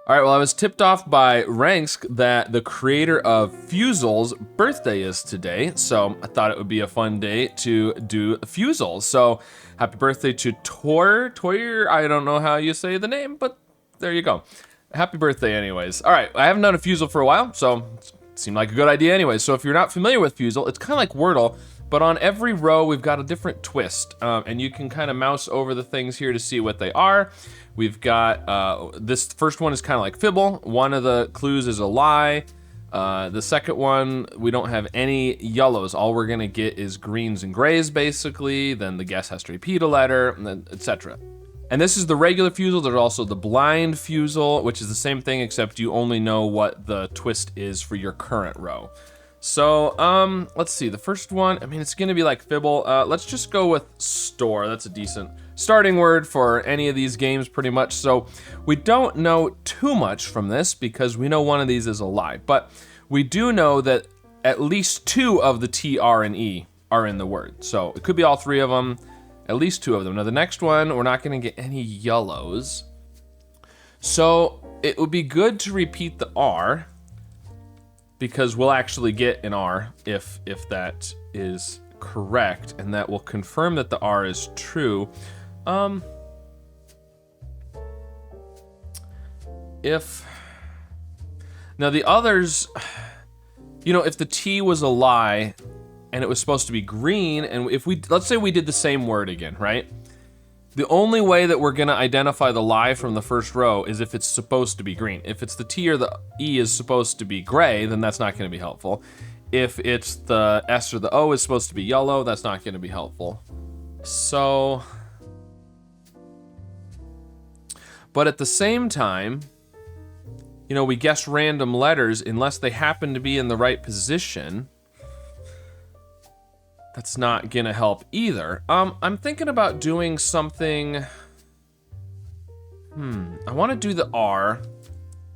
All right, well, I was tipped off by Ranksk that the creator of Fusel's birthday is today, so I thought it would be a fun day to do Fusel. So happy birthday to Toyer, I don't know how you say the name, but there you go. Happy birthday anyways. All right, I haven't done a Fusel for a while, so it seemed like a good idea anyways. So if you're not familiar with Fusel, it's kind of like Wordle, but on every row we've got a different twist, and you can kind of mouse over the things here to see what they are. We've got, this first one is kind of like Fibble. One of the clues is a lie. The second one, we don't have any yellows. All we're gonna get is greens and grays, basically. Then the guess has to repeat a letter, and then etc. And this is the regular Fusel. There's also the blind Fusel, which is the same thing, except you only know what the twist is for your current row. So, let's see. The first one, I mean, it's gonna be like Fibble. Let's just go with store. That's a decent starting word for any of these games, pretty much. So we don't know too much from this because we know one of these is a lie, but we do know that at least two of the T, R, and E are in the word. So it could be all three of them, at least two of them. Now the next one, we're not gonna get any yellows. So it would be good to repeat the R because we'll actually get an R if that is correct, and that will confirm that the R is true. Now the others, you know, if the T was a lie and it was supposed to be green, and if let's say we did the same word again, right? The only way that we're gonna identify the lie from the first row is if it's supposed to be green. If it's the T or the E is supposed to be gray, then that's not gonna be helpful. If it's the S or the O is supposed to be yellow, that's not gonna be helpful. So, but at the same time, you know, we guess random letters unless they happen to be in the right position. That's not gonna help either. I'm thinking about doing something. I wanna do the R.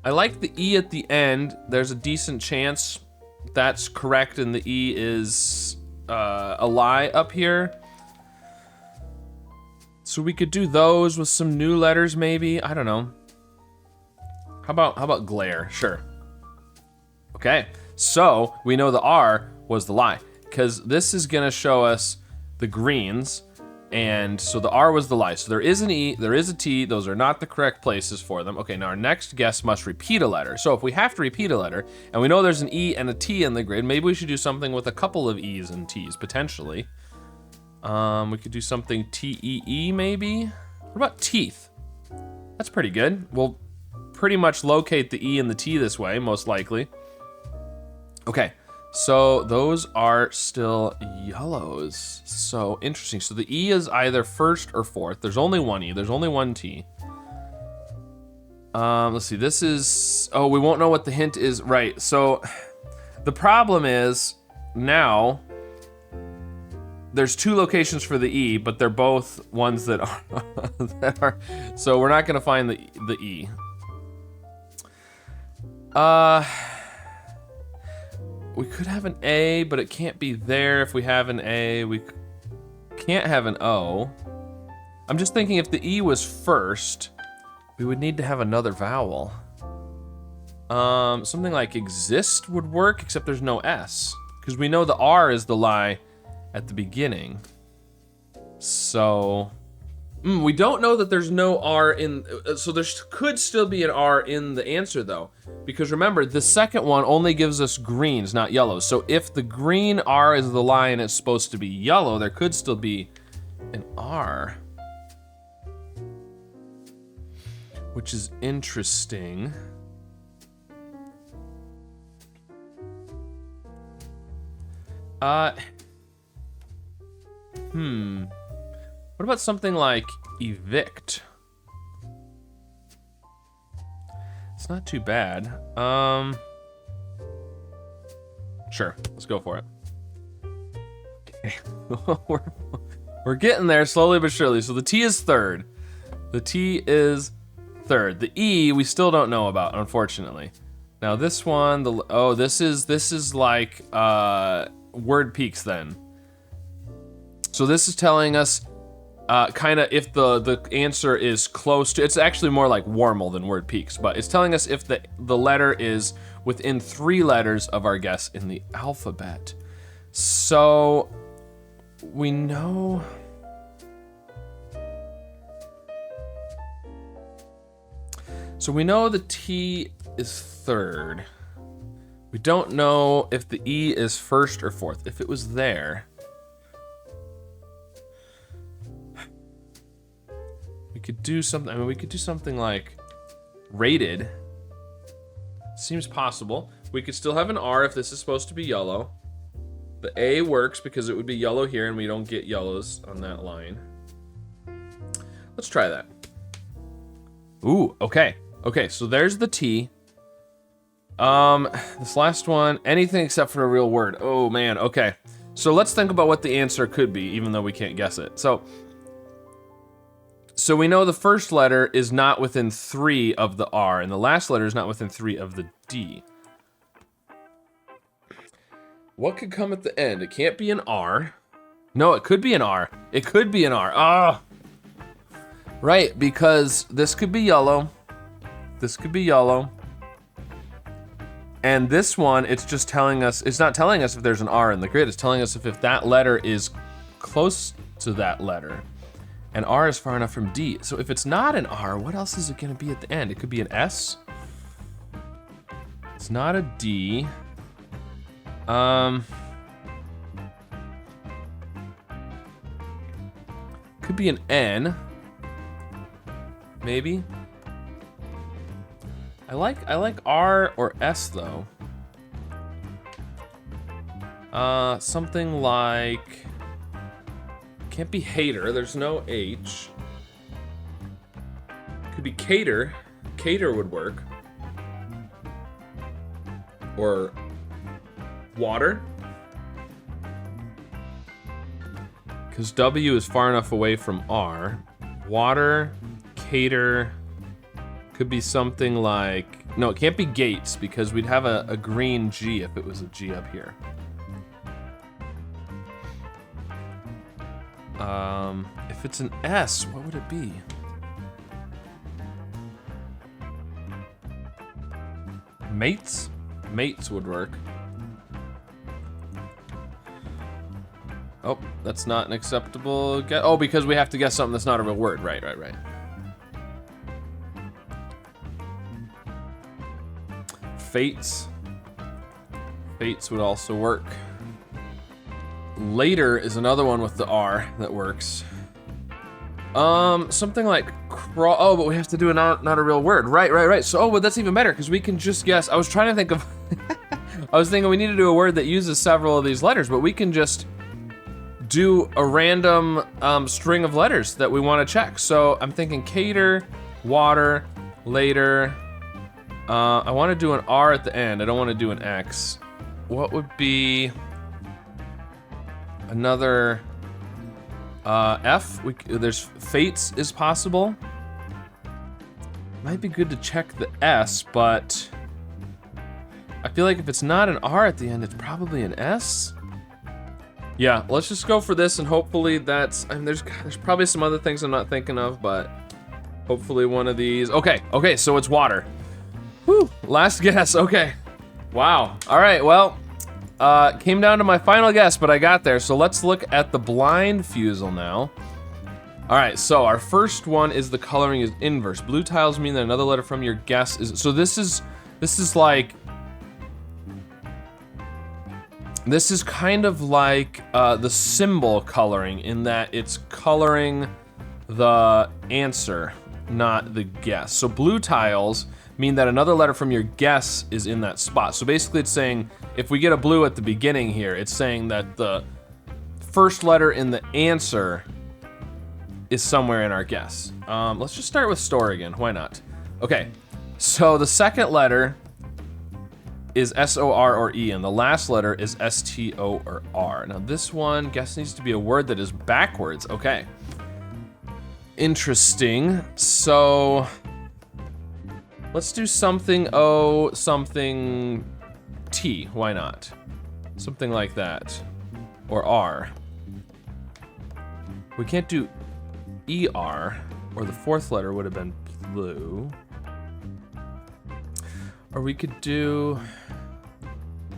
I like the E at the end. There's a decent chance that's correct and the E is a lie up here. So we could do those with some new letters maybe, I don't know. How about glare? Sure. Okay, so we know the R was the lie because this is gonna show us the greens, and so the R was the lie. So there is an E, there is a T, those are not the correct places for them. Okay, now our next guess must repeat a letter. So if we have to repeat a letter, and we know there's an E and a T in the grid, maybe we should do something with a couple of E's and T's, potentially. We could do something T-E-E maybe? What about teeth? That's pretty good. We'll pretty much locate the E and the T this way, most likely. Okay, so those are still yellows. So interesting. So the E is either first or fourth. There's only one E, there's only one T. Let's see, this is, oh, we won't know what the hint is, right. So the problem is now, there's two locations for the E, but they're both ones that are, so we're not gonna find the E. We could have an A, but it can't be there. If we have an A, we can't have an O. I'm just thinking if the E was first, we would need to have another vowel. Something like exist would work, except there's no S, because we know the R is the lie at the beginning. So, we don't know that there's no R in, so there could still be an R in the answer though. Because remember, the second one only gives us greens, not yellows. So if the green R is the lie and it's supposed to be yellow, there could still be an R. Which is interesting. What about something like evict? It's not too bad. Sure, let's go for it. Okay. we're getting there slowly but surely. So the T is third. The T is third. The E we still don't know about, unfortunately. Now this one, this is like word peaks then. So this is telling us kind of if the answer is close to, it's actually more like warmal than word peaks, but it's telling us if the letter is within 3 letters of our guess in the alphabet. So we know. So we know the T is 3rd. We don't know if the E is 1st or 4th. If it was there, we could do something. I mean, we could do something like rated. Seems possible. We could still have an R if this is supposed to be yellow. The A works because it would be yellow here, and we don't get yellows on that line. Let's try that. Ooh, okay. Okay, so there's the T. This last one, anything except for a real word. Oh man, okay. So let's think about what the answer could be, even though we can't guess it. So we know the first letter is not within 3 of the R, and the last letter is not within 3 of the D. What could come at the end? It can't be an R. No, it could be an R. It could be an R. Ah! Right, because this could be yellow. This could be yellow. And this one, it's just telling us, it's not telling us if there's an R in the grid, it's telling us if that letter is close to that letter. And R is far enough from D. So if it's not an R, what else is it gonna be at the end? It could be an S. It's not a D. Could be an N. Maybe. I like R or S though. Something like, can't be hater, there's no H. Could be cater. Cater would work. Or water. Because W is far enough away from R. Water, cater, could be something like, no, it can't be gates because we'd have a green G if it was a G up here. If it's an S, what would it be? Mates? Mates would work. Oh, that's not an acceptable guess. Oh, because we have to guess something that's not a real word. Right. Fates. Fates would also work. Later is another one with the R that works. Something like crawl. Oh, but we have to do not a real word. Right. So, well, that's even better because we can just guess. I was trying to think of. I was thinking we need to do a word that uses several of these letters, but we can just do a random string of letters that we want to check. So I'm thinking cater, water, later. I want to do an R at the end. I don't want to do an X. What would be another F? There's fates is possible. Might be good to check the S, but I feel like if it's not an R at the end, it's probably an S. Yeah, let's just go for this and hopefully that's, I mean, there's probably some other things I'm not thinking of, but hopefully one of these. Okay, so it's water. Whew, last guess, okay. Wow, all right, well, came down to my final guess, but I got there. So let's look at the blind Fusel now. All right, so our first one is the coloring is inverse. Blue tiles mean that another letter from your guess is, so this is like, this is kind of like the symbol coloring in that it's coloring the answer, not the guess. So blue tiles mean that another letter from your guess is in that spot. So basically it's saying, if we get a blue at the beginning here, it's saying that the first letter in the answer is somewhere in our guess. Let's just start with store again, why not? Okay, so the second letter is S-O-R or E, and the last letter is S-T-O or R. Now this one, guess needs to be a word that is backwards, okay. Interesting, so let's do something O, something T, why not? Something like that, or R. We can't do ER, or the fourth letter would have been blue. Or we could do...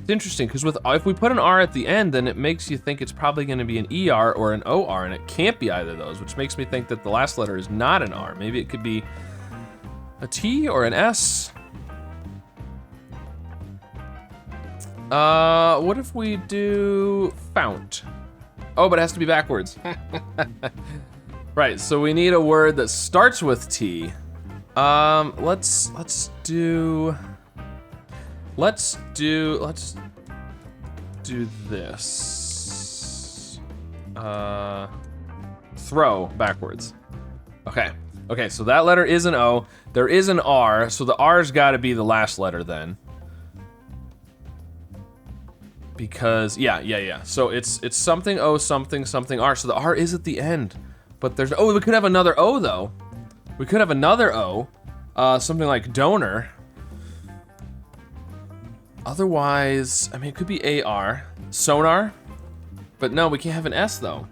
It's interesting, because if we put an R at the end, then it makes you think it's probably going to be an ER or an OR, and it can't be either of those, which makes me think that the last letter is not an R. Maybe it could be a T or an S. What if we do fount? Oh, but it has to be backwards. Right, so we need a word that starts with T. Let's do this. Throw backwards. Okay, so that letter is an O. There is an R, so the R's gotta be the last letter then. Because, yeah. So it's something O, something R. So the R is at the end. But there's, we could have another O though. We could have another O. Something like donor. Otherwise, I mean, it could be AR. Sonar. But no, we can't have an S though.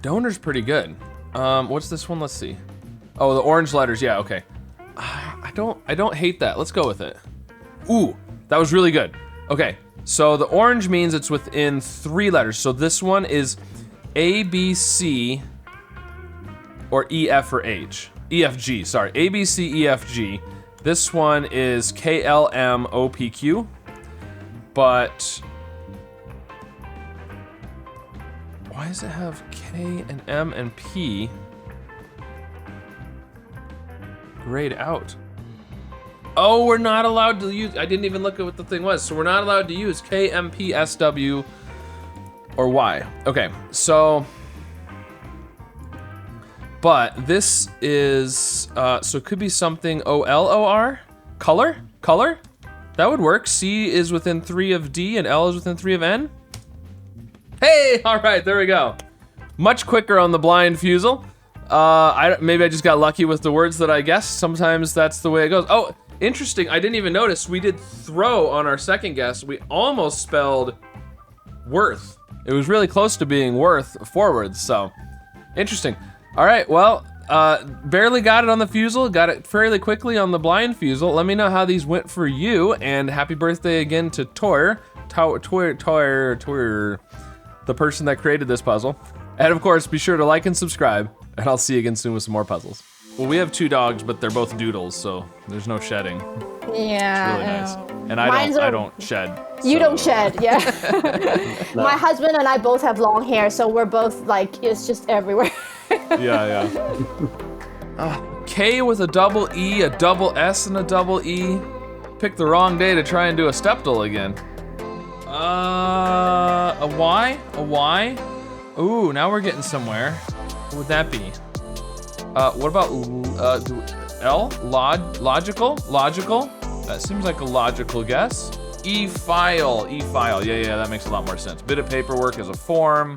Donor's pretty good. What's this one? Let's see. Oh, the orange letters. Yeah, okay. I don't hate that. Let's go with it. Ooh, that was really good. Okay, so the orange means it's within 3 letters. So this one is A, B, C, or E, F, or H. E, F, G, sorry. A, B, C, E, F, G. This one is K, L, M, O, P, Q. But why does it have K and M and P grayed out? Oh, we're not allowed to use, I didn't even look at what the thing was. So we're not allowed to use K, M, P, S, W, or Y. Okay, so, but this is, so it could be something O-L-O-R? Color? That would work. C is within 3 of D and L is within 3 of N. Hey, all right, there we go. Much quicker on the blind Fusel. Maybe I just got lucky with the words that I guessed. Sometimes that's the way it goes. Oh, interesting, I didn't even notice. We did throw on our second guess. We almost spelled worth. It was really close to being worth forwards, so interesting. All right, well, barely got it on the Fusel, got it fairly quickly on the blind Fusel. Let me know how these went for you, and happy birthday again to Toyer, the person that created this puzzle. And of course, be sure to like and subscribe, and I'll see you again soon with some more puzzles. Well, we have 2 dogs, but they're both doodles, so there's no shedding. Yeah. It's really nice. And I don't shed. You don't shed, yeah. No. My husband and I both have long hair, so we're both like, it's just everywhere. Yeah. K with a double E, a double S, and a double E. Picked the wrong day to try and do a stepdle again. A Y? A Y? Ooh, now we're getting somewhere. What would that be? What about L? Logical? That seems like a logical guess. E-file. Yeah, that makes a lot more sense. Bit of paperwork as a form.